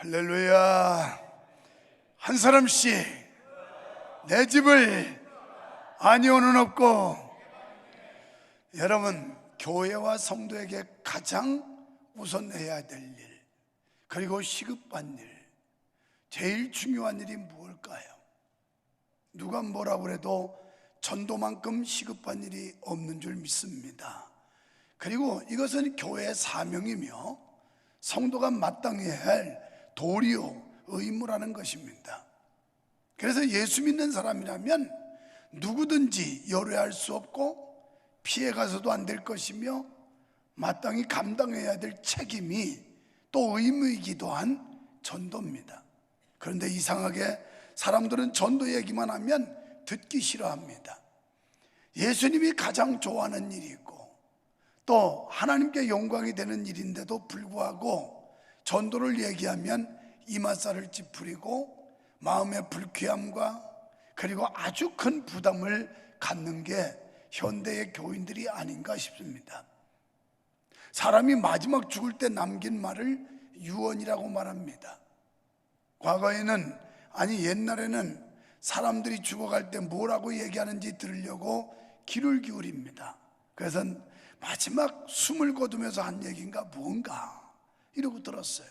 할렐루야. 한 사람씩 내 집을 아니오는 없고. 여러분, 교회와 성도에게 가장 우선해야 될 일, 그리고 시급한 일, 제일 중요한 일이 무엇일까요? 누가 뭐라고 해도 전도만큼 시급한 일이 없는 줄 믿습니다. 그리고 이것은 교회의 사명이며 성도가 마땅히 할 도리요 의무라는 것입니다. 그래서 예수 믿는 사람이라면 누구든지 열애할 수 없고 피해가서도 안 될 것이며 마땅히 감당해야 될 책임이 또 의무이기도 한 전도입니다. 그런데 이상하게 사람들은 전도 얘기만 하면 듣기 싫어합니다. 예수님이 가장 좋아하는 일이고 또 하나님께 영광이 되는 일인데도 불구하고 전도를 얘기하면 이마살을 찌푸리고 마음의 불쾌함과 그리고 아주 큰 부담을 갖는 게 현대의 교인들이 아닌가 싶습니다. 사람이 마지막 죽을 때 남긴 말을 유언이라고 말합니다. 과거에는, 아니 옛날에는 사람들이 죽어갈 때 뭐라고 얘기하는지 들으려고 귀를 기울입니다. 그래서 마지막 숨을 거두면서 한 얘기인가 뭔가 이러고 들었어요.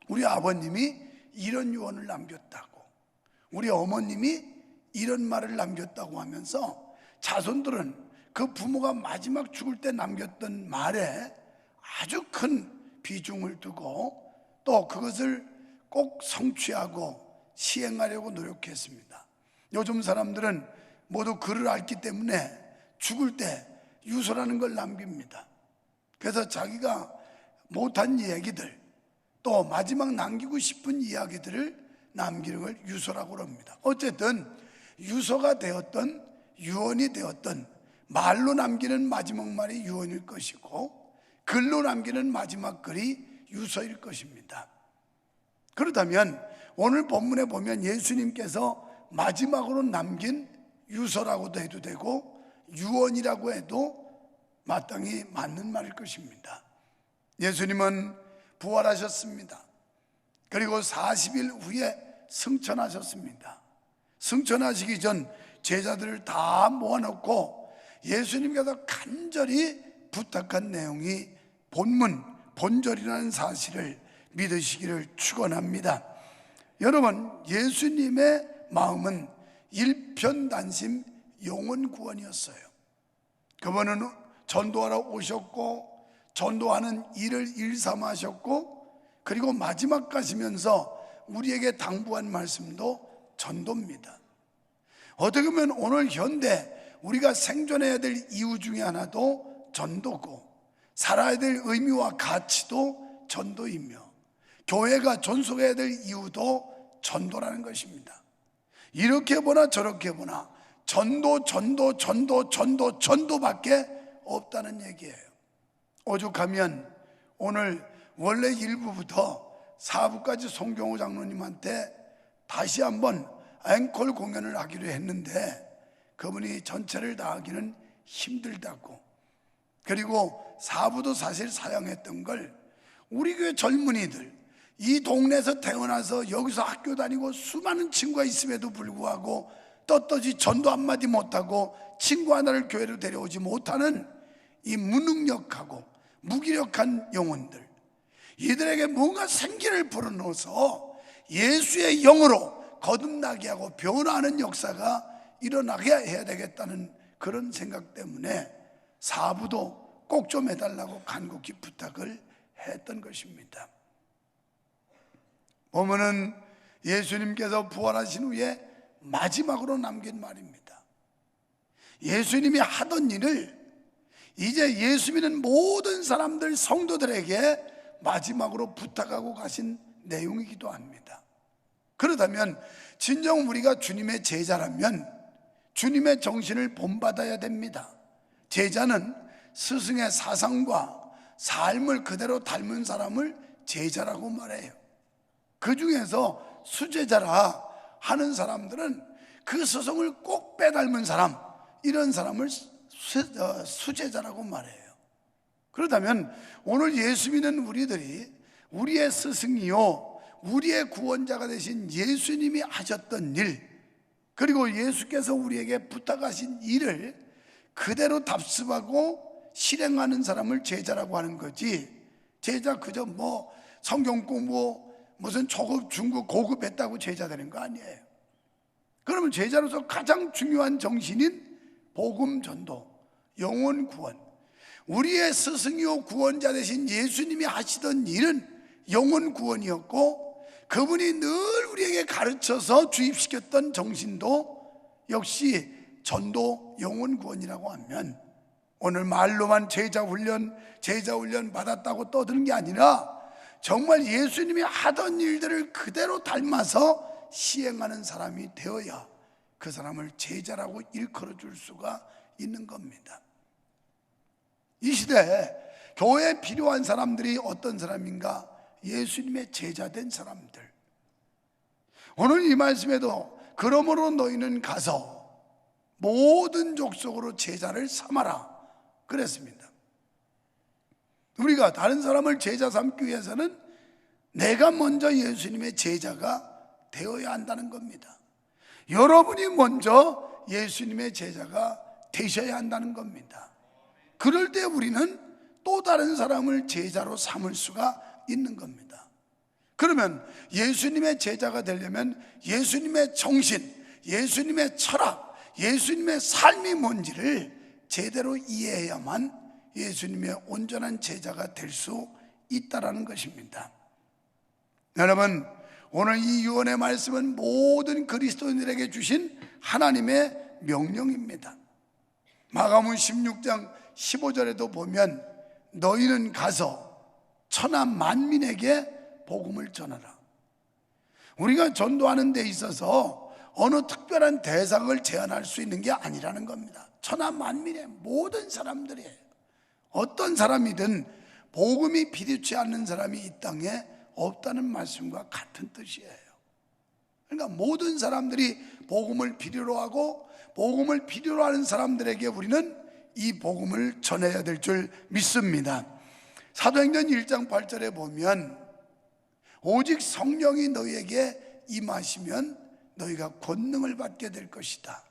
우리 아버님이 이런 유언을 남겼다고, 우리 어머님이 이런 말을 남겼다고 하면서 자손들은 그 부모가 마지막 죽을 때 남겼던 말에 아주 큰 비중을 두고 또 그것을 꼭 성취하고 시행하려고 노력했습니다. 요즘 사람들은 모두 글을 알기 때문에 죽을 때 유서라는 걸 남깁니다. 그래서 자기가 못한 얘기들, 또 마지막 남기고 싶은 이야기들을 남기는 걸 유서라고 합니다. 어쨌든 유서가 되었던 유언이 되었던 말로 남기는 마지막 말이 유언일 것이고 글로 남기는 마지막 글이 유서일 것입니다. 그렇다면 오늘 본문에 보면 예수님께서 마지막으로 남긴 유서라고도 해도 되고 유언이라고 해도 마땅히 맞는 말일 것입니다. 예수님은 부활하셨습니다. 그리고 40일 후에 승천하셨습니다. 승천하시기 전 제자들을 다 모아놓고 예수님께서 간절히 부탁한 내용이 본절이라는 사실을 믿으시기를 축원합니다. 여러분, 예수님의 마음은 일편단심 영혼 구원이었어요. 그분은 전도하러 오셨고 전도하는 일을 일삼으셨고 그리고 마지막 가시면서 우리에게 당부한 말씀도 전도입니다. 어떻게 보면 오늘 현대 우리가 생존해야 될 이유 중에 하나도 전도고 살아야 될 의미와 가치도 전도이며 교회가 존속해야 될 이유도 전도라는 것입니다. 이렇게 보나 저렇게 보나 전도밖에 없다는 얘기예요. 오죽하면 오늘 원래 1부부터 4부까지 송경호 장로님한테 다시 한번 앵콜 공연을 하기로 했는데 그분이 전체를 다 하기는 힘들다고, 그리고 4부도 사실 사양했던 걸 우리 교회 젊은이들, 이 동네에서 태어나서 여기서 학교 다니고 수많은 친구가 있음에도 불구하고 떳떳이 전도 한마디 못하고 친구 하나를 교회로 데려오지 못하는 이 무능력하고 무기력한 영혼들, 이들에게 뭔가 생기를 불어넣어서 예수의 영으로 거듭나게 하고 변화하는 역사가 일어나게 해야 되겠다는 그런 생각 때문에 4부도 꼭 좀 해달라고 간곡히 부탁을 했던 것입니다. 보면은 예수님께서 부활하신 후에 마지막으로 남긴 말입니다. 예수님이 하던 일을 이제 예수 믿는 모든 사람들, 성도들에게 마지막으로 부탁하고 가신 내용이기도 합니다. 그렇다면 진정 우리가 주님의 제자라면 주님의 정신을 본받아야 됩니다. 제자는 스승의 사상과 삶을 그대로 닮은 사람을 제자라고 말해요. 그 중에서 수제자라 하는 사람들은 그 스승을 꼭 빼닮은 사람, 이런 사람을 수제자라고 말해요. 그렇다면 오늘 예수 믿는 우리들이 우리의 스승이요 우리의 구원자가 되신 예수님이 하셨던 일, 그리고 예수께서 우리에게 부탁하신 일을 그대로 답습하고 실행하는 사람을 제자라고 하는 거지, 제자 그저 뭐 성경 공부 무슨 초급, 중급, 고급 했다고 제자 되는 거 아니에요. 그러면 제자로서 가장 중요한 정신인 복음 전도, 영혼 구원, 우리의 스승이요 구원자 되신 예수님이 하시던 일은 영혼 구원이었고, 그분이 늘 우리에게 가르쳐서 주입시켰던 정신도 역시 전도, 영혼 구원이라고 하면, 오늘 말로만 제자 훈련 받았다고 떠드는 게 아니라 정말 예수님이 하던 일들을 그대로 닮아서 시행하는 사람이 되어야 그 사람을 제자라고 일컬어 줄 수가 있는 겁니다. 이 시대에 교회에 필요한 사람들이 어떤 사람인가? 예수님의 제자된 사람들. 오늘 이 말씀에도 그러므로 너희는 가서 모든 족속으로 제자를 삼아라 그랬습니다. 우리가 다른 사람을 제자 삼기 위해서는 내가 먼저 예수님의 제자가 되어야 한다는 겁니다. 여러분이 먼저 예수님의 제자가 되셔야 한다는 겁니다. 그럴 때 우리는 또 다른 사람을 제자로 삼을 수가 있는 겁니다. 그러면 예수님의 제자가 되려면 예수님의 정신, 예수님의 철학, 예수님의 삶이 뭔지를 제대로 이해해야만 예수님의 온전한 제자가 될 수 있다라는 것입니다. 여러분, 오늘 이 유언의 말씀은 모든 그리스도인들에게 주신 하나님의 명령입니다. 마가복음 16장 15절에도 보면 너희는 가서 천하 만민에게 복음을 전하라. 우리가 전도하는 데 있어서 어느 특별한 대상을 제한할 수 있는 게 아니라는 겁니다. 천하 만민의 모든 사람들이에요. 어떤 사람이든 복음이 비리치 않는 사람이 이 땅에 없다는 말씀과 같은 뜻이에요. 그러니까 모든 사람들이 복음을 필요로 하고 복음을 필요로 하는 사람들에게 우리는 이 복음을 전해야 될 줄 믿습니다. 사도행전 1장 8절에 보면 오직 성령이 너희에게 임하시면 너희가 권능을 받게 될 것이다.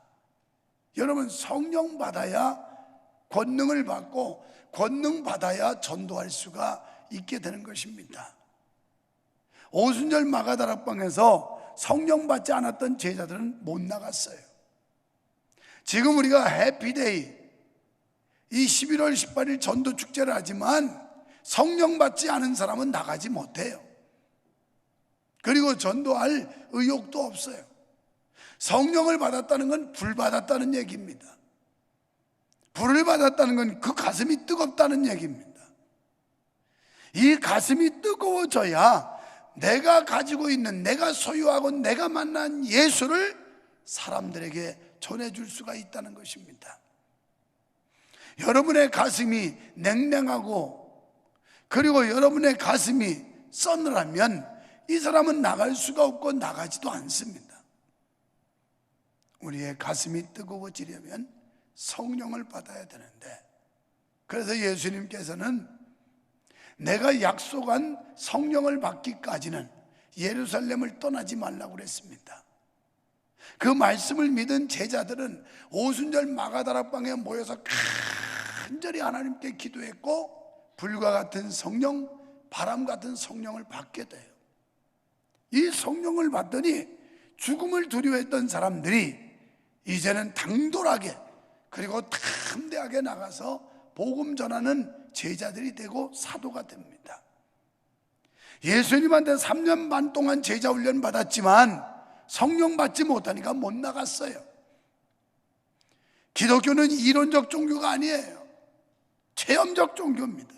여러분, 성령 받아야 권능을 받고 권능 받아야 전도할 수가 있게 되는 것입니다. 오순절 마가다락방에서 성령 받지 않았던 제자들은 못 나갔어요. 지금 우리가 해피데이, 이 11월 18일 전도 축제를 하지만 성령 받지 않은 사람은 나가지 못해요. 그리고 전도할 의욕도 없어요. 성령을 받았다는 건 불 받았다는 얘기입니다. 불을 받았다는 건 그 가슴이 뜨겁다는 얘기입니다. 이 가슴이 뜨거워져야 내가 가지고 있는, 내가 소유하고 내가 만난 예수를 사람들에게 전해줄 수가 있다는 것입니다. 여러분의 가슴이 냉랭하고 그리고 여러분의 가슴이 서늘하면 이 사람은 나갈 수가 없고 나가지도 않습니다. 우리의 가슴이 뜨거워지려면 성령을 받아야 되는데, 그래서 예수님께서는 내가 약속한 성령을 받기까지는 예루살렘을 떠나지 말라고 그랬습니다. 그 말씀을 믿은 제자들은 오순절 마가다락방에 모여서 간절히 하나님께 기도했고 불과 같은 성령, 바람 같은 성령을 받게 돼요. 이 성령을 받더니 죽음을 두려워했던 사람들이 이제는 당돌하게 그리고 담대하게 나가서 복음 전하는 제자들이 되고 사도가 됩니다. 예수님한테 3년 반 동안 제자 훈련 받았지만 성령 받지 못하니까 못 나갔어요. 기독교는 이론적 종교가 아니에요. 체험적 종교입니다.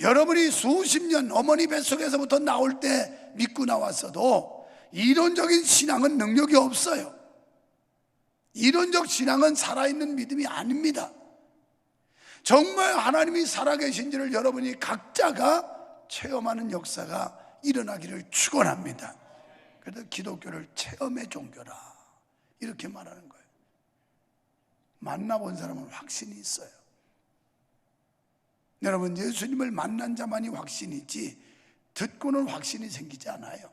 여러분이 수십 년 어머니 뱃속에서부터 나올 때 믿고 나왔어도 이론적인 신앙은 능력이 없어요. 이론적 신앙은 살아있는 믿음이 아닙니다. 정말 하나님이 살아계신지를 여러분이 각자가 체험하는 역사가 일어나기를 축원합니다. 그래서 기독교를 체험의 종교라 이렇게 말하는 거예요. 만나본 사람은 확신이 있어요. 여러분, 예수님을 만난 자만이 확신이 있지 듣고는 확신이 생기지 않아요.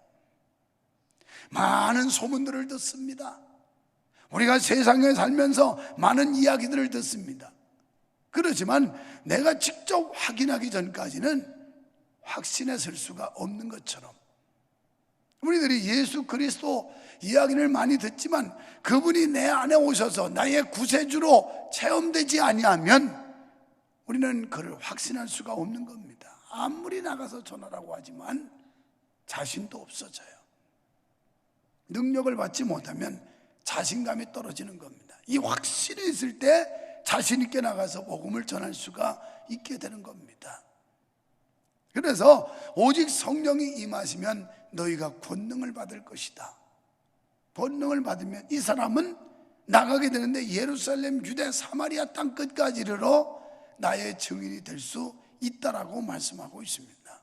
많은 소문들을 듣습니다. 우리가 세상에 살면서 많은 이야기들을 듣습니다. 그렇지만 내가 직접 확인하기 전까지는 확신에 설 수가 없는 것처럼, 우리들이 예수 그리스도 이야기를 많이 듣지만 그분이 내 안에 오셔서 나의 구세주로 체험되지 아니하면 우리는 그를 확신할 수가 없는 겁니다. 아무리 나가서 전하라고 하지만 자신도 없어져요. 능력을 받지 못하면 자신감이 떨어지는 겁니다. 이 확신이 있을 때 자신 있게 나가서 복음을 전할 수가 있게 되는 겁니다. 그래서 오직 성령이 임하시면 너희가 권능을 받을 것이다. 권능을 받으면 이 사람은 나가게 되는데 예루살렘, 유대, 사마리아 땅 끝까지 이르러 나의 증인이 될 수 있다라고 말씀하고 있습니다.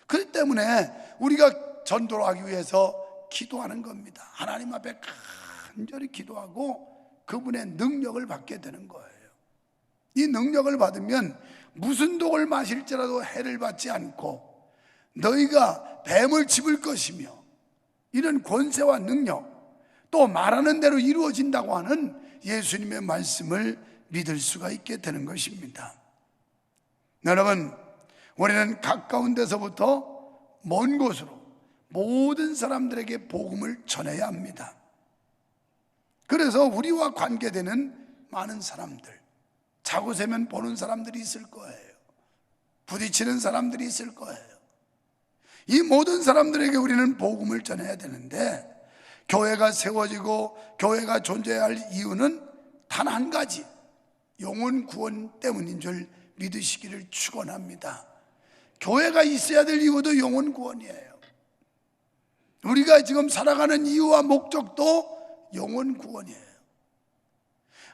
그렇기 때문에 우리가 전도를 하기 위해서 기도하는 겁니다. 하나님 앞에 간절히 기도하고 그분의 능력을 받게 되는 거예요. 이 능력을 받으면 무슨 독을 마실지라도 해를 받지 않고 너희가 뱀을 집을 것이며, 이런 권세와 능력, 또 말하는 대로 이루어진다고 하는 예수님의 말씀을 믿을 수가 있게 되는 것입니다. 여러분, 우리는 가까운 데서부터 먼 곳으로 모든 사람들에게 복음을 전해야 합니다. 그래서 우리와 관계되는 많은 사람들, 자고 세면 보는 사람들이 있을 거예요. 부딪히는 사람들이 있을 거예요. 이 모든 사람들에게 우리는 복음을 전해야 되는데, 교회가 세워지고 교회가 존재해야 할 이유는 단 한 가지, 영혼 구원 때문인 줄 믿으시기를 축원합니다. 교회가 있어야 될 이유도 영혼 구원이에요. 우리가 지금 살아가는 이유와 목적도 영혼 구원이에요.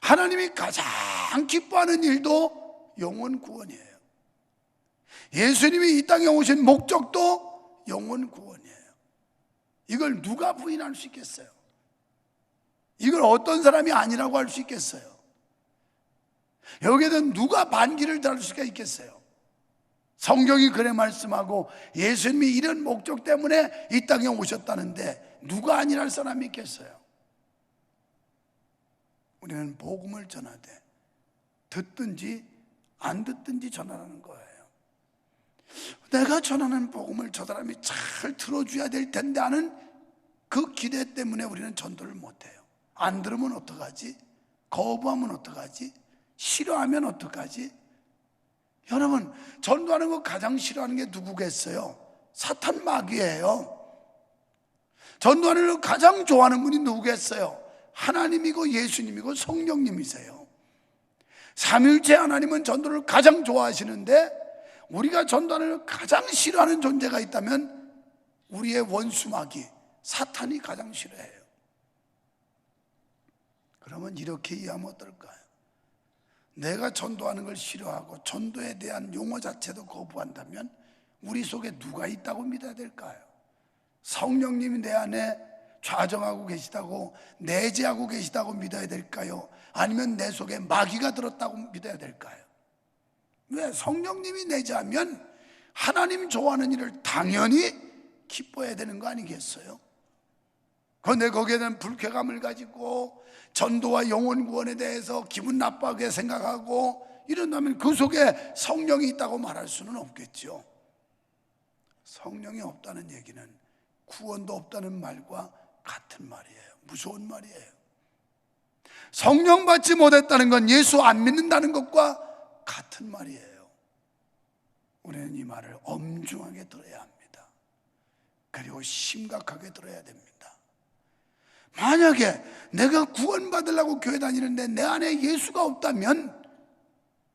하나님이 가장 기뻐하는 일도 영혼 구원이에요. 예수님이 이 땅에 오신 목적도 영혼 구원이에요. 이걸 누가 부인할 수 있겠어요? 이걸 어떤 사람이 아니라고 할 수 있겠어요? 여기에는 누가 반기를 달을 수가 있겠어요? 성경이 그래 말씀하고 예수님이 이런 목적 때문에 이 땅에 오셨다는데 누가 아니랄 사람이 있겠어요? 우리는 복음을 전하되 듣든지 안 듣든지 전하라는 거예요. 내가 전하는 복음을 저 사람이 잘 들어줘야 될 텐데 하는 그 기대 때문에 우리는 전도를 못해요. 안 들으면 어떡하지? 거부하면 어떡하지? 싫어하면 어떡하지? 여러분, 전도하는 거 가장 싫어하는 게 누구겠어요? 사탄 마귀예요. 전도하는 걸 가장 좋아하는 분이 누구겠어요? 하나님이고 예수님이고 성령님이세요. 삼위일체 하나님은 전도를 가장 좋아하시는데, 우리가 전도하는 걸 가장 싫어하는 존재가 있다면 우리의 원수 마귀 사탄이 가장 싫어해요. 그러면 이렇게 이해하면 어떨까요? 내가 전도하는 걸 싫어하고 전도에 대한 용어 자체도 거부한다면 우리 속에 누가 있다고 믿어야 될까요? 성령님이 내 안에 좌정하고 계시다고, 내재하고 계시다고 믿어야 될까요? 아니면 내 속에 마귀가 들었다고 믿어야 될까요? 왜? 성령님이 내재하면 하나님 좋아하는 일을 당연히 기뻐해야 되는 거 아니겠어요? 그런데 거기에는 불쾌감을 가지고 전도와 영혼 구원에 대해서 기분 나쁘게 생각하고 이런다면 그 속에 성령이 있다고 말할 수는 없겠죠. 성령이 없다는 얘기는 구원도 없다는 말과 같은 말이에요. 무서운 말이에요. 성령 받지 못했다는 건 예수 안 믿는다는 것과 같은 말이에요. 우리는 이 말을 엄중하게 들어야 합니다. 그리고 심각하게 들어야 됩니다. 만약에 내가 구원받으려고 교회 다니는데 내 안에 예수가 없다면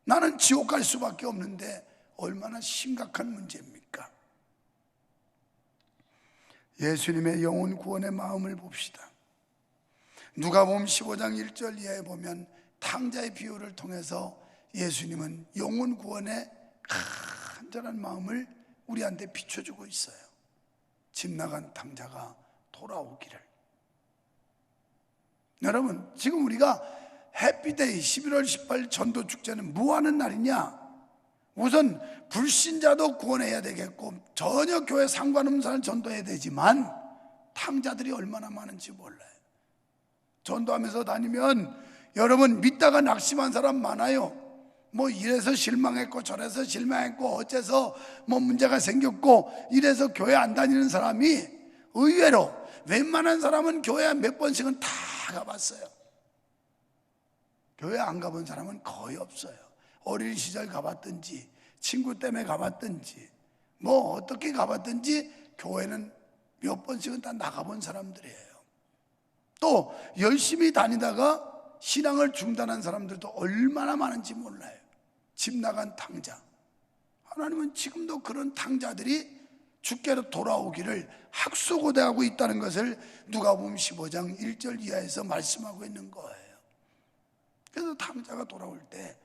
나는 지옥 갈 수밖에 없는데 얼마나 심각한 문제입니까? 예수님의 영혼 구원의 마음을 봅시다. 누가복음 15장 1절 이하에 보면 탕자의 비유를 통해서 예수님은 영혼 구원의 간절한 마음을 우리한테 비춰주고 있어요. 집 나간 탕자가 돌아오기를. 여러분, 지금 우리가 해피데이 11월 18일 전도축제는 뭐 하는 날이냐? 우선 불신자도 구원해야 되겠고 전혀 교회 상관없는 사람을 전도해야 되지만 탕자들이 얼마나 많은지 몰라요. 전도하면서 다니면 여러분 믿다가 낙심한 사람 많아요. 뭐 이래서 실망했고 저래서 실망했고 어째서 뭐 문제가 생겼고 이래서 교회 안 다니는 사람이 의외로 웬만한 사람은 교회 몇 번씩은 다 가봤어요. 교회 안 가본 사람은 거의 없어요. 어린 시절 가봤든지 친구 때문에 가봤든지 뭐 어떻게 가봤든지 교회는 몇 번씩은 다 나가본 사람들이에요. 또 열심히 다니다가 신앙을 중단한 사람들도 얼마나 많은지 몰라요. 집 나간 탕자. 하나님은 지금도 그런 탕자들이 주께로 돌아오기를 학수고대하고 있다는 것을 누가복음 15장 1절 이하에서 말씀하고 있는 거예요. 그래서 탕자가 돌아올 때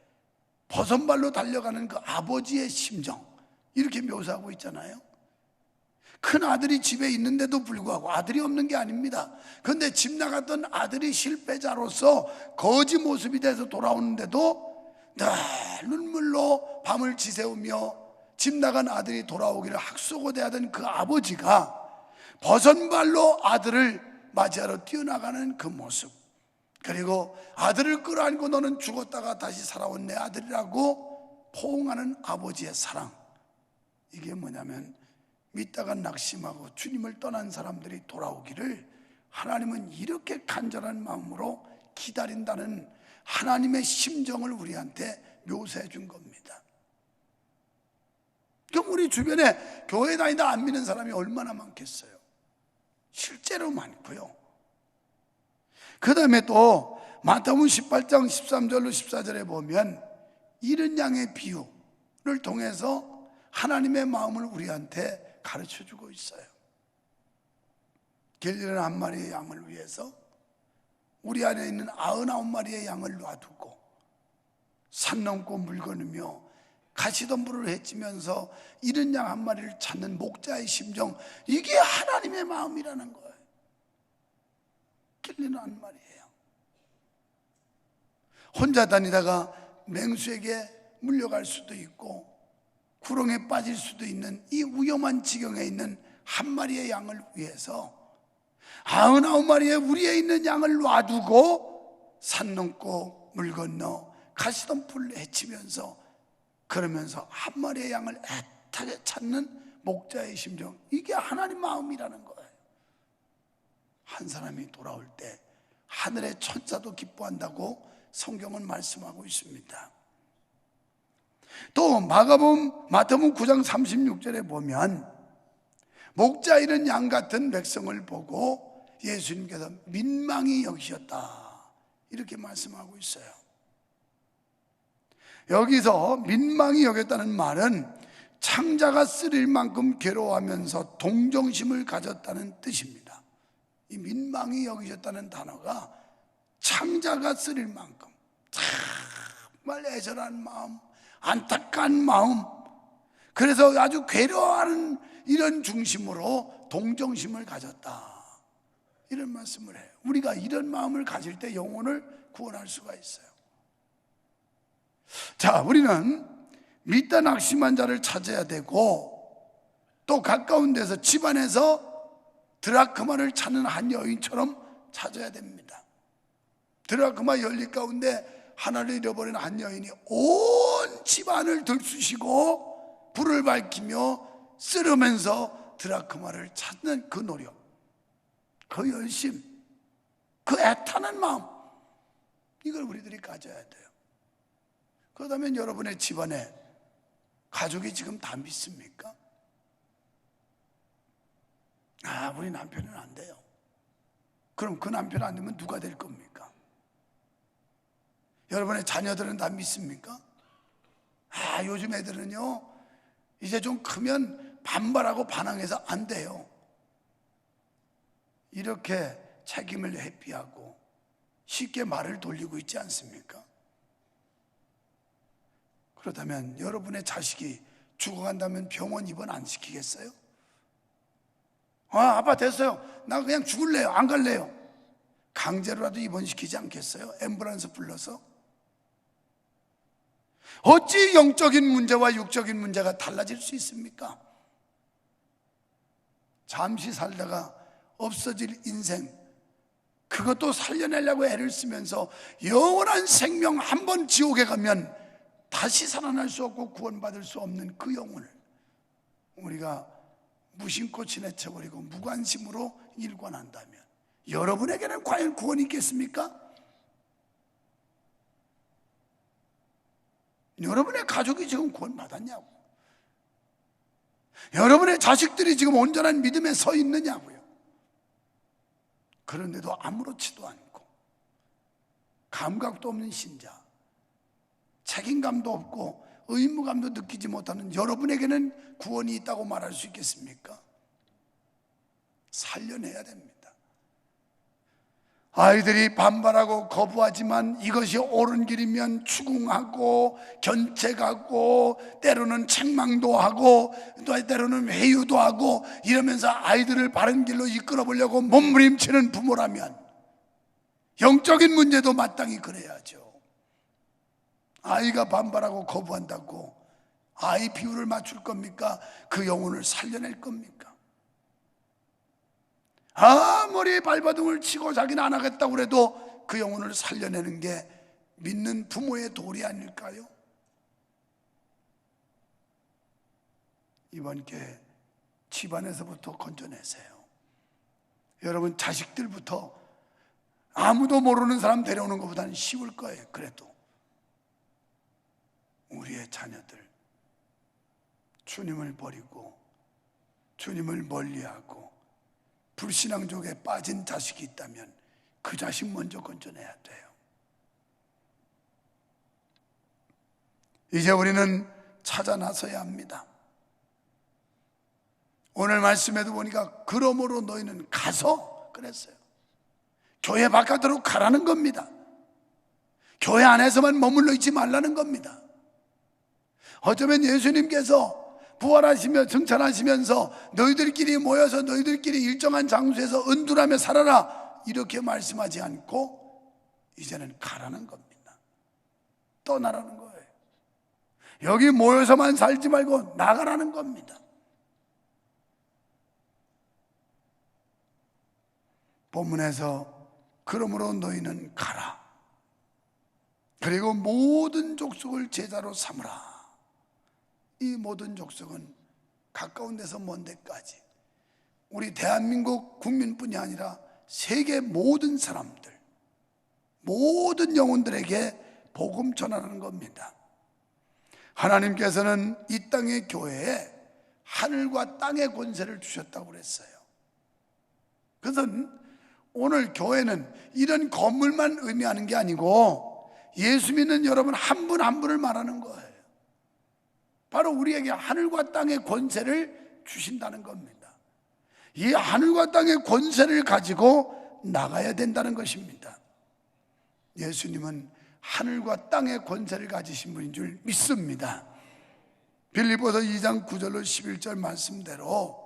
버선발로 달려가는 그 아버지의 심정 이렇게 묘사하고 있잖아요. 큰 아들이 집에 있는데도 불구하고 아들이 없는 게 아닙니다. 그런데 집 나갔던 아들이 실패자로서 거지 모습이 돼서 돌아오는데도 늘 눈물로 밤을 지새우며 집 나간 아들이 돌아오기를 학수고대하던 그 아버지가 버선발로 아들을 맞이하러 뛰어나가는 그 모습, 그리고 아들을 끌어안고 너는 죽었다가 다시 살아온 내 아들이라고 포옹하는 아버지의 사랑, 이게 뭐냐면 믿다가 낙심하고 주님을 떠난 사람들이 돌아오기를 하나님은 이렇게 간절한 마음으로 기다린다는 하나님의 심정을 우리한테 묘사해 준 겁니다. 그럼 우리 주변에 교회 다니다 안 믿는 사람이 얼마나 많겠어요? 실제로 많고요. 그 다음에 또 마태복음 18장 13절로 14절에 보면 잃은 양의 비유를 통해서 하나님의 마음을 우리한테 가르쳐주고 있어요. 길 잃은 한 마리의 양을 위해서 우리 안에 있는 99마리의 양을 놔두고 산 넘고 물 건으며 가시덤불을 헤치면서 잃은 양 한 마리를 찾는 목자의 심정, 이게 하나님의 마음이라는 거예요. 길 잃은 한 마리예요. 혼자 다니다가 맹수에게 물려갈 수도 있고 구렁에 빠질 수도 있는 이 위험한 지경에 있는 한 마리의 양을 위해서 99마리의 우리에 있는 양을 놔두고 산 넘고 물 건너 가시덤불을 헤치면서 그러면서 한 마리의 양을 애타게 찾는 목자의 심정, 이게 하나님 마음이라는 거예요. 한 사람이 돌아올 때 하늘의 천사도 기뻐한다고 성경은 말씀하고 있습니다. 또 마태복음 9장 36절에 보면 목자 잃은 양 같은 백성을 보고 예수님께서 민망히 여기셨다 이렇게 말씀하고 있어요. 여기서 민망히 여겼다는 말은 창자가 쓰릴 만큼 괴로워하면서 동정심을 가졌다는 뜻입니다. 이 민망히 여기셨다는 단어가 창자가 쓰릴 만큼 정말 애절한 마음, 안타까운 마음, 그래서 아주 괴로워하는 이런 중심으로 동정심을 가졌다 이런 말씀을 해요. 우리가 이런 마음을 가질 때 영혼을 구원할 수가 있어요. 자, 우리는 믿다 낙심한 자를 찾아야 되고 또 가까운 데서 집안에서 드라크마를 찾는 한 여인처럼 찾아야 됩니다. 드라크마 열리 가운데 하나를 잃어버린 한 여인이 온 집안을 들쑤시고 불을 밝히며 쓰르면서 드라크마를 찾는 그 노력, 그 열심, 그 애타는 마음, 이걸 우리들이 가져야 돼요. 그렇다면 여러분의 집안에 가족이 지금 다 믿습니까? 우리 남편은 안 돼요. 그럼 그 남편 안 되면 누가 될 겁니까? 여러분의 자녀들은 다 믿습니까? 요즘 애들은요 이제 좀 크면 반발하고 반항해서 안 돼요. 이렇게 책임을 회피하고 쉽게 말을 돌리고 있지 않습니까? 그렇다면 여러분의 자식이 죽어간다면 병원 입원 안 시키겠어요? 아빠 됐어요, 나 그냥 죽을래요, 안 갈래요. 강제로라도 입원시키지 않겠어요? 앰뷸런스 불러서. 어찌 영적인 문제와 육적인 문제가 달라질 수 있습니까? 잠시 살다가 없어질 인생, 그것도 살려내려고 애를 쓰면서 영원한 생명, 한 번 지옥에 가면 다시 살아날 수 없고 구원받을 수 없는 그 영혼을 우리가 무심코 지나쳐버리고 무관심으로 일관한다면 여러분에게는 과연 구원이 있겠습니까? 여러분의 가족이 지금 구원받았냐고? 여러분의 자식들이 지금 온전한 믿음에 서 있느냐고요? 그런데도 아무렇지도 않고 감각도 없는 신자, 책임감도 없고 의무감도 느끼지 못하는 여러분에게는 구원이 있다고 말할 수 있겠습니까? 살려내야 됩니다. 아이들이 반발하고 거부하지만 이것이 옳은 길이면 추궁하고 견책하고 때로는 책망도 하고 또 때로는 회유도 하고 이러면서 아이들을 바른 길로 이끌어 보려고 몸부림치는 부모라면 영적인 문제도 마땅히 그래야죠. 아이가 반발하고 거부한다고 아이 비율을 맞출 겁니까? 그 영혼을 살려낼 겁니까? 아무리 발버둥을 치고 자기는 안 하겠다고 그래도 그 영혼을 살려내는 게 믿는 부모의 도리 아닐까요? 이번 기회에 집안에서부터 건져내세요. 여러분 자식들부터 아무도 모르는 사람 데려오는 것보다는 쉬울 거예요. 그래도 우리의 자녀들 주님을 버리고 주님을 멀리하고 불신앙족에 빠진 자식이 있다면 그 자식 먼저 건져내야 돼요. 이제 우리는 찾아 나서야 합니다. 오늘 말씀에도 보니까 그러므로 너희는 가서 그랬어요. 교회 바깥으로 가라는 겁니다. 교회 안에서만 머물러 있지 말라는 겁니다. 어쩌면 예수님께서 부활하시며 승천하시면서 너희들끼리 모여서 너희들끼리 일정한 장소에서 은둔하며 살아라 이렇게 말씀하지 않고 이제는 가라는 겁니다. 떠나라는 거예요. 여기 모여서만 살지 말고 나가라는 겁니다. 본문에서 그러므로 너희는 가라. 그리고 모든 족속을 제자로 삼으라. 이 모든 족속은 가까운 데서 먼 데까지 우리 대한민국 국민뿐이 아니라 세계 모든 사람들, 모든 영혼들에게 복음 전하는 겁니다. 하나님께서는 이 땅의 교회에 하늘과 땅의 권세를 주셨다고 그랬어요. 그것은 오늘 교회는 이런 건물만 의미하는 게 아니고 예수 믿는 여러분 한 분 한 분을 말하는 거예요. 바로 우리에게 하늘과 땅의 권세를 주신다는 겁니다. 이 하늘과 땅의 권세를 가지고 나가야 된다는 것입니다. 예수님은 하늘과 땅의 권세를 가지신 분인 줄 믿습니다. 빌립보서 2장 9절로 11절 말씀대로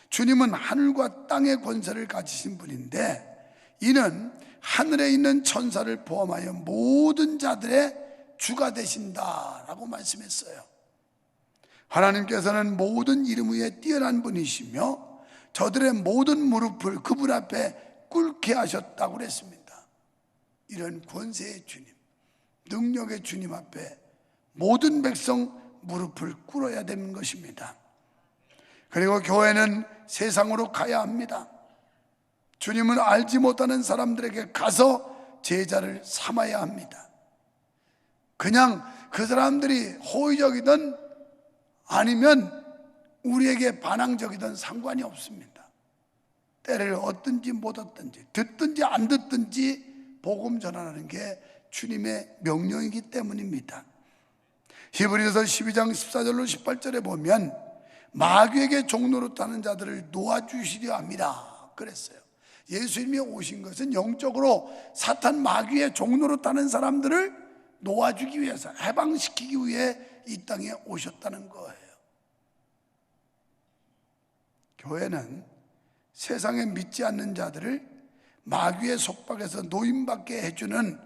주님은 하늘과 땅의 권세를 가지신 분인데 이는 하늘에 있는 천사를 포함하여 모든 자들의 주가 되신다라고 말씀했어요. 하나님께서는 모든 이름 위에 뛰어난 분이시며 저들의 모든 무릎을 그분 앞에 꿇게 하셨다고 그랬습니다. 이런 권세의 주님, 능력의 주님 앞에 모든 백성 무릎을 꿇어야 되는 것입니다. 그리고 교회는 세상으로 가야 합니다. 주님을 알지 못하는 사람들에게 가서 제자를 삼아야 합니다. 그냥 그 사람들이 호의적이든 아니면 우리에게 반항적이든 상관이 없습니다. 때를 얻든지 못 얻든지 듣든지 안 듣든지 복음 전하는 게 주님의 명령이기 때문입니다. 히브리서 12장 14절로 18절에 보면 마귀에게 종노릇하는 자들을 놓아주시려 함이라 그랬어요. 예수님이 오신 것은 영적으로 사탄 마귀의 종노릇하는 사람들을 놓아주기 위해서, 해방시키기 위해 이 땅에 오셨다는 거예요. 교회는 세상에 믿지 않는 자들을 마귀의 속박에서 노임받게 해주는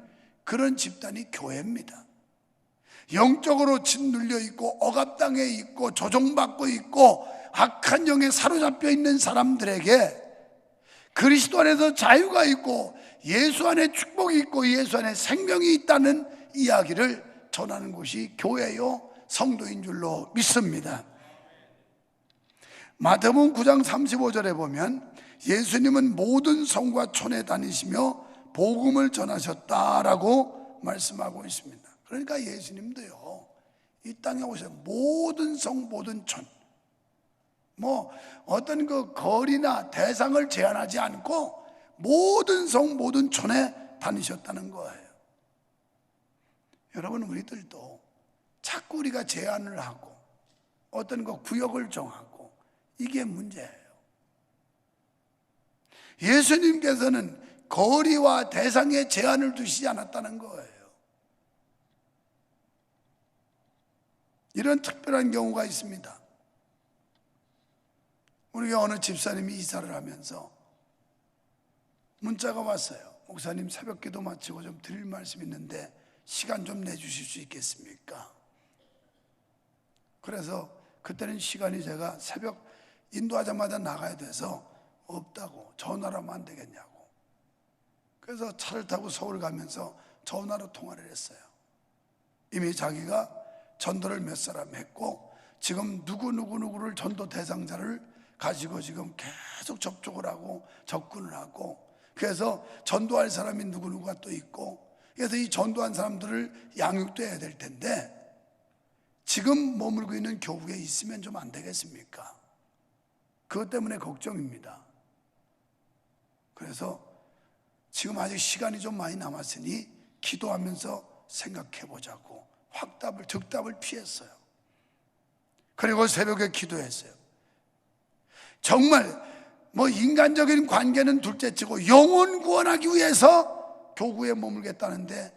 그런 집단이 교회입니다. 영적으로 짓눌려 있고 억압당해 있고 조종받고 있고 악한 영에 사로잡혀 있는 사람들에게 그리스도 안에서 자유가 있고 예수 안에 축복이 있고 예수 안에 생명이 있다는 이야기를 전하는 곳이 교회요 성도인 줄로 믿습니다. 마태복음 9장 35절에 보면 예수님은 모든 성과 촌에 다니시며 복음을 전하셨다라고 말씀하고 있습니다. 그러니까 예수님도요 이 땅에 오셔서 모든 성 모든 촌 어떤 그 거리나 대상을 제한하지 않고 모든 성 모든 촌에 다니셨다는 거예요. 여러분, 우리들도 자꾸 우리가 제한을 하고 어떤 그 구역을 정하고 이게 문제예요. 예수님께서는 거리와 대상에 제한을 두시지 않았다는 거예요. 이런 특별한 경우가 있습니다. 우리 어느 집사님이 이사를 하면서 문자가 왔어요. 목사님, 새벽 기도 마치고 좀 드릴 말씀 있는데 시간 좀 내주실 수 있겠습니까? 그래서 그때는 시간이 제가 새벽 인도하자마자 나가야 돼서 없다고, 전화로 하면 안 되겠냐고. 그래서 차를 타고 서울 가면서 전화로 통화를 했어요. 이미 자기가 전도를 몇 사람 했고 지금 누구를 전도 대상자를 가지고 지금 계속 접촉을 하고 접근을 하고, 그래서 전도할 사람이 누구가 또 있고, 그래서 이 전도한 사람들을 양육도 해야 될 텐데 지금 머물고 있는 교구에 있으면 좀 안 되겠습니까? 그것 때문에 걱정입니다. 그래서 지금 아직 시간이 좀 많이 남았으니 기도하면서 생각해 보자고 즉답을 피했어요. 그리고 새벽에 기도했어요. 정말 인간적인 관계는 둘째치고 영혼 구원하기 위해서 교구에 머물겠다는데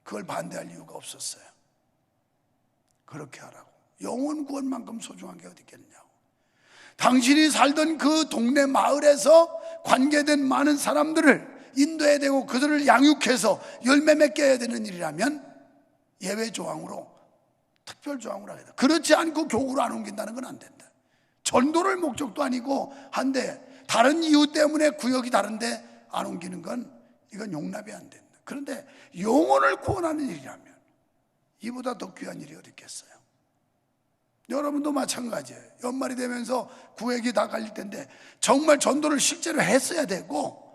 그걸 반대할 이유가 없었어요. 그렇게 하라고. 영혼 구원만큼 소중한 게 어디 있겠냐고. 당신이 살던 그 동네 마을에서 관계된 많은 사람들을 인도해야 되고 그들을 양육해서 열매 맺게 해야 되는 일이라면 예외 조항으로, 특별 조항으로 하겠다. 그렇지 않고 교구로 안 옮긴다는 건 안 된다. 전도를 목적도 아니고 한데 다른 이유 때문에 구역이 다른데 안 옮기는 건 이건 용납이 안 된다. 그런데 영혼을 구원하는 일이라면 이보다 더 귀한 일이 어디 있겠어요? 여러분도 마찬가지예요. 연말이 되면서 구획이 다 갈릴 텐데 정말 전도를 실제로 했어야 되고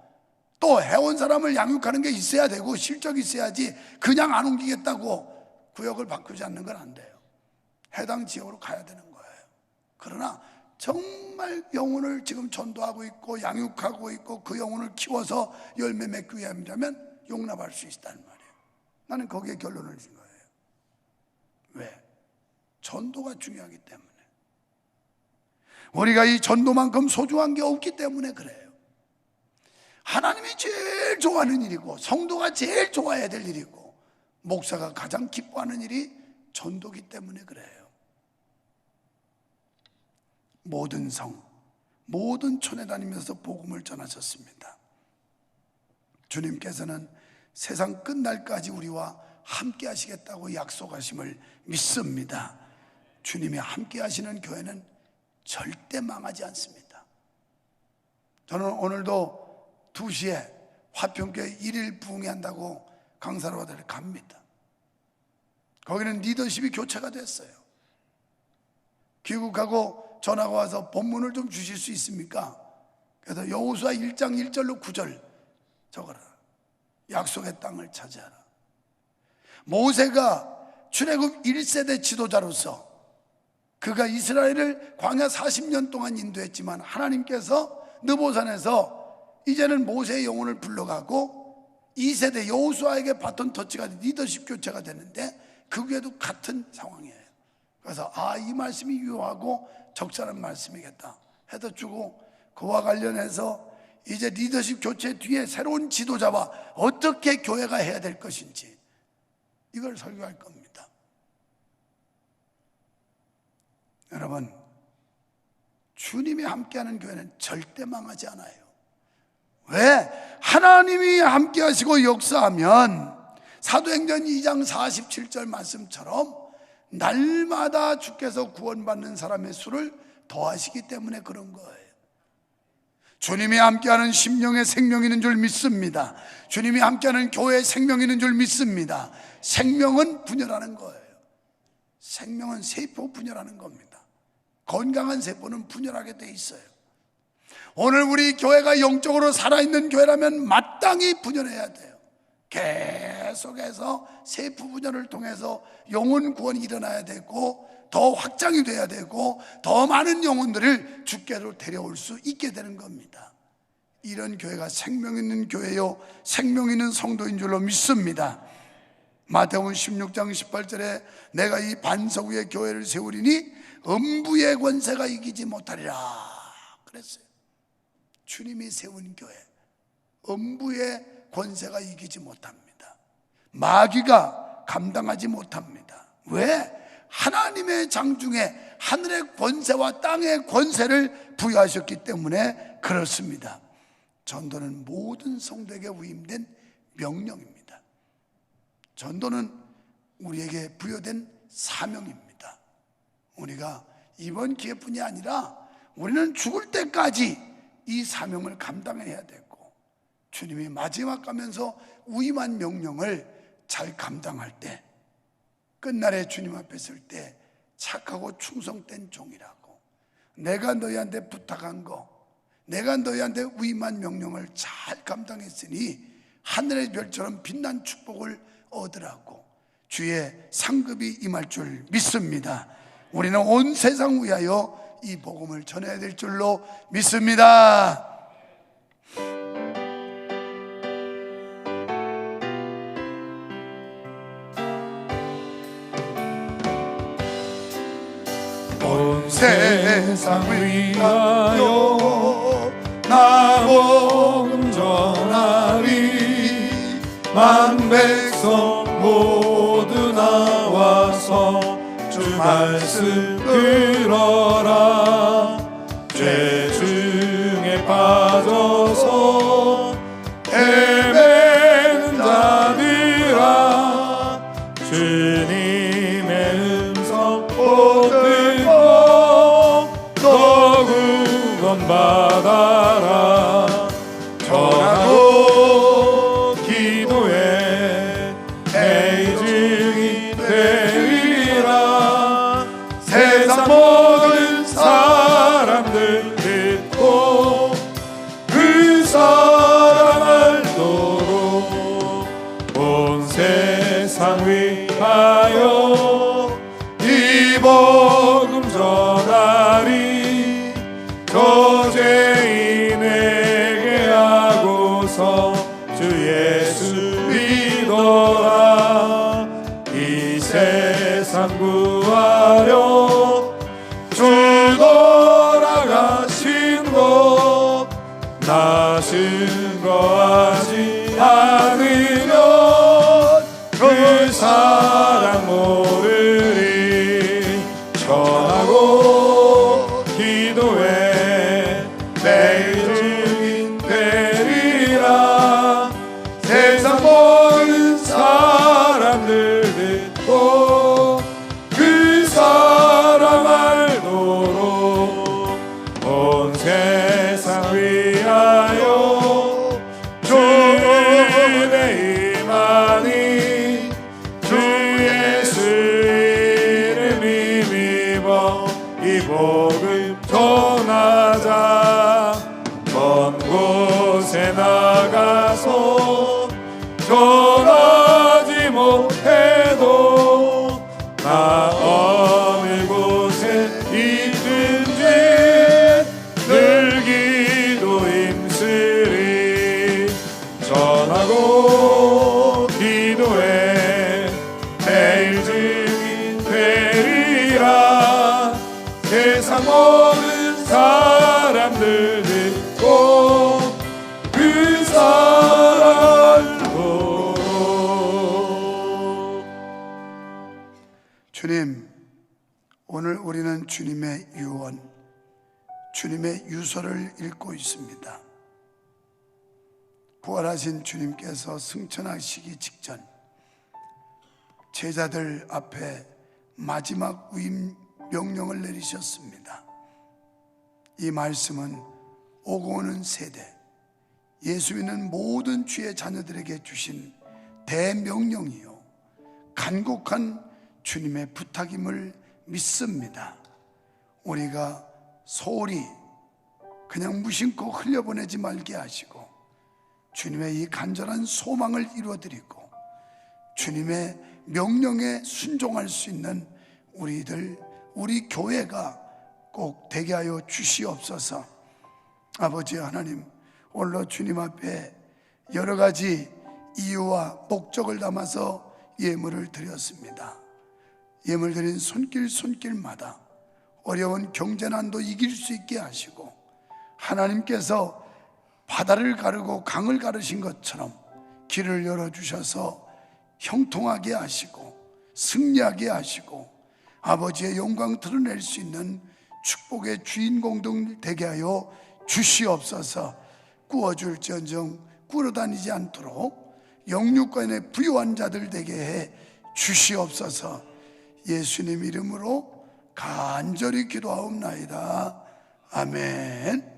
또 해온 사람을 양육하는 게 있어야 되고 실적이 있어야지 그냥 안 옮기겠다고 구역을 바꾸지 않는 건 안 돼요. 해당 지역으로 가야 되는 거예요. 그러나 정말 영혼을 지금 전도하고 있고 양육하고 있고 그 영혼을 키워서 열매 맺기 위함이라면 용납할 수 있다는 말이에요. 나는 거기에 결론을 준 거예요. 왜? 전도가 중요하기 때문에. 우리가 이 전도만큼 소중한 게 없기 때문에 그래요. 하나님이 제일 좋아하는 일이고 성도가 제일 좋아해야 될 일이고 목사가 가장 기뻐하는 일이 전도기 때문에 그래요. 모든 성, 모든 촌에 다니면서 복음을 전하셨습니다. 주님께서는 세상 끝날까지 우리와 함께 하시겠다고 약속하심을 믿습니다. 주님이 함께 하시는 교회는 절대 망하지 않습니다. 저는 오늘도 2시에 화평교회 1일 부흥회한다고 강사로들 갑니다. 거기는 리더십이 교체가 됐어요. 귀국하고 전화가 와서 본문을 좀 주실 수 있습니까? 그래서 여호수아 1장 1절로 9절 적어라. 약속의 땅을 차지하라. 모세가 출애굽 1세대 지도자로서 그가 이스라엘을 광야 40년 동안 인도했지만 하나님께서 느보산에서 이제는 모세의 영혼을 불러가고 2세대 여호수아에게 바톤 터치가 리더십 교체가 됐는데 그게도 같은 상황이에요. 그래서 이 말씀이 유효하고 적절한 말씀이겠다 해서 주고, 그와 관련해서 이제 리더십 교체 뒤에 새로운 지도자와 어떻게 교회가 해야 될 것인지 이걸 설교할 겁니다. 여러분, 주님이 함께하는 교회는 절대 망하지 않아요. 왜? 하나님이 함께 하시고 역사하면 사도행전 2장 47절 말씀처럼 날마다 주께서 구원받는 사람의 수를 더하시기 때문에 그런 거예요. 주님이 함께하는 심령의 생명이 있는 줄 믿습니다. 주님이 함께하는 교회의 생명이 있는 줄 믿습니다. 생명은 분열하는 거예요. 생명은 세포 분열하는 겁니다. 건강한 세포는 분열하게 돼 있어요. 오늘 우리 교회가 영적으로 살아있는 교회라면 마땅히 분열해야 돼요. 계속해서 세포 분열을 통해서 영혼 구원이 일어나야 되고, 더 확장이 돼야 되고, 더 많은 영혼들을 주께로 데려올 수 있게 되는 겁니다. 이런 교회가 생명 있는 교회요, 생명 있는 성도인 줄로 믿습니다. 마태복음 16장 18절에 내가 이 반석 위에 교회를 세우리니 음부의 권세가 이기지 못하리라 그랬어요. 주님이 세운 교회, 음부의 권세가 이기지 못합니다. 마귀가 감당하지 못합니다. 왜? 하나님의 장중에 하늘의 권세와 땅의 권세를 부여하셨기 때문에 그렇습니다. 전도는 모든 성도에게 위임된 명령입니다. 전도는 우리에게 부여된 사명입니다. 우리가 이번 기회뿐이 아니라 우리는 죽을 때까지 이 사명을 감당해야 되고, 주님이 마지막 가면서 위임한 명령을 잘 감당할 때, 끝날에 주님 앞에 설 때 착하고 충성된 종이라고, 내가 너희한테 부탁한 거, 내가 너희한테 위임한 명령을 잘 감당했으니 하늘의 별처럼 빛난 축복을 얻으라고 주의 상급이 임할 줄 믿습니다. 우리는 온 세상 위하여 이 복음을 전해야 될 줄로 믿습니다. 온 세상을 위하여 나 복음 전하리. 만 백성 모두 나와서 주 말씀 들어라. 죄 중에 빠져서 헤매는 자들아, 주님의 음성 못 듣고 너 구원받아라. 전하고 기도해 내 증인 되리라. 세상 모든 사람들 듣고 그 사람 알도록 온 세상 위하여 이 복음 전하리. 저 죄인에게 하고서 주 예수 믿어라. 이 세상 구하려 주 돌아가신 곳 나 증거하지 않으면 그 사랑 모르리. 전하고 기도해 내 증인 되리라. 세상 모든 사람들 듣고 그 사람 알도록 온 세상 위하여 주의 임하니. 주 예수 이름 힘입어 이 복음 전하자. 먼 곳에 나가서 전하지 못해도 나 어느 곳에 있든지 늘 기도 힘쓰리. 전하고 기도해 매일 증인 되리라. 세상 모든 사람들 듣고 그 사랑 알도록. 주님, 오늘 우리는 주님의 유언, 주님의 유서를 읽고 있습니다. 부활하신 주님께서 승천하시기 직전 제자들 앞에 마지막 위임 명령을 내리셨습니다. 이 말씀은 오고 오는 세대, 예수 믿는 모든 주의 자녀들에게 주신 대명령이요 간곡한 주님의 부탁임을 믿습니다. 우리가 소홀히 그냥 무심코 흘려보내지 말게 하시고 주님의 이 간절한 소망을 이루어드리고 주님의 명령에 순종할 수 있는 우리 교회가 꼭 되게 하여 주시옵소서. 아버지 하나님, 오늘로 주님 앞에 여러 가지 이유와 목적을 담아서 예물을 드렸습니다. 예물 드린 손길마다 어려운 경제난도 이길 수 있게 하시고 하나님께서 바다를 가르고 강을 가르신 것처럼 길을 열어주셔서 형통하게 하시고 승리하게 하시고 아버지의 영광 드러낼 수 있는 축복의 주인공들 되게 하여 주시옵소서. 꾸어줄지언정 꾸러다니지 않도록 영육간에 부유한 자들 되게 해 주시옵소서. 예수님 이름으로 간절히 기도하옵나이다. 아멘.